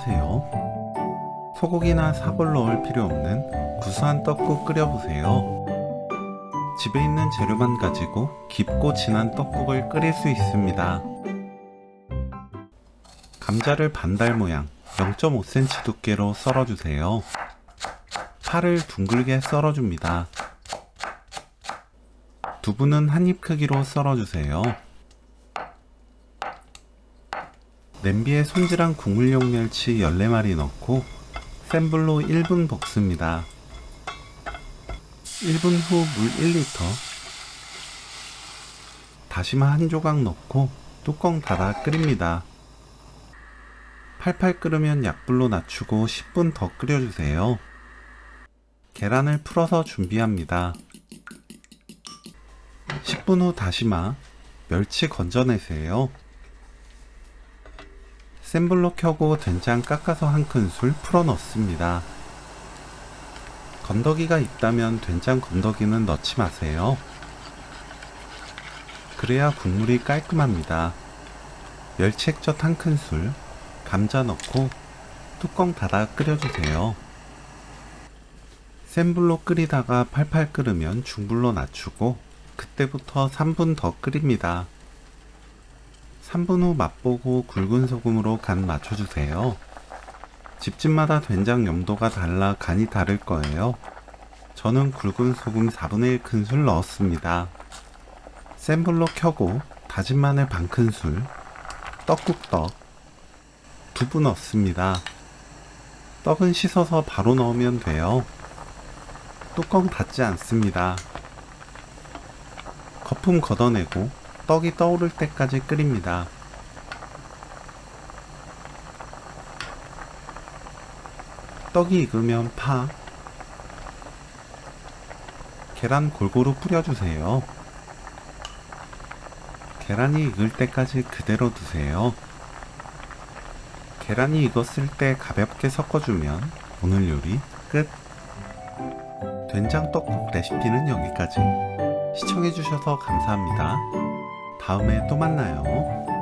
안녕하세요. 소고기나 사골 넣을 필요 없는 구수한 떡국 끓여보세요. 집에 있는 재료만 가지고 깊고 진한 떡국을 끓일 수 있습니다. 감자를 반달 모양 0.5cm 두께로 썰어주세요. 파를 둥글게 썰어줍니다. 두부는 한입 크기로 썰어주세요. 냄비에 손질한 국물용 멸치 14마리 넣고 센 불로 1분 볶습니다. 1분 후 물 1리터, 다시마 한 조각 넣고 뚜껑 닫아 끓입니다. 팔팔 끓으면 약불로 낮추고 10분 더 끓여주세요. 계란을 풀어서 준비합니다. 10분 후 다시마, 멸치 건져내세요. 센 불로 켜고 된장 깎아서 한 큰술 풀어 넣습니다. 건더기가 있다면 된장 건더기는 넣지 마세요. 그래야 국물이 깔끔합니다. 멸치액젓 한 큰술, 감자 넣고 뚜껑 닫아 끓여주세요. 센 불로 끓이다가 팔팔 끓으면 중불로 낮추고 그때부터 3분 더 끓입니다. 3분 후 맛보고 굵은 소금으로 간 맞춰주세요. 집집마다 된장 염도가 달라 간이 다를 거예요. 저는 굵은 소금 4분의 1 큰술 넣었습니다. 센 불로 켜고 다진 마늘 반 큰술, 떡국떡, 두부 넣습니다. 떡은 씻어서 바로 넣으면 돼요. 뚜껑 닫지 않습니다. 거품 걷어내고 떡이 떠오를 때까지 끓입니다. 떡이 익으면 파, 계란 골고루 뿌려주세요. 계란이 익을 때까지 그대로 두세요. 계란이 익었을 때 가볍게 섞어주면 오늘 요리 끝! 된장 떡국 레시피는 여기까지. 시청해주셔서 감사합니다. 다음에 또 만나요.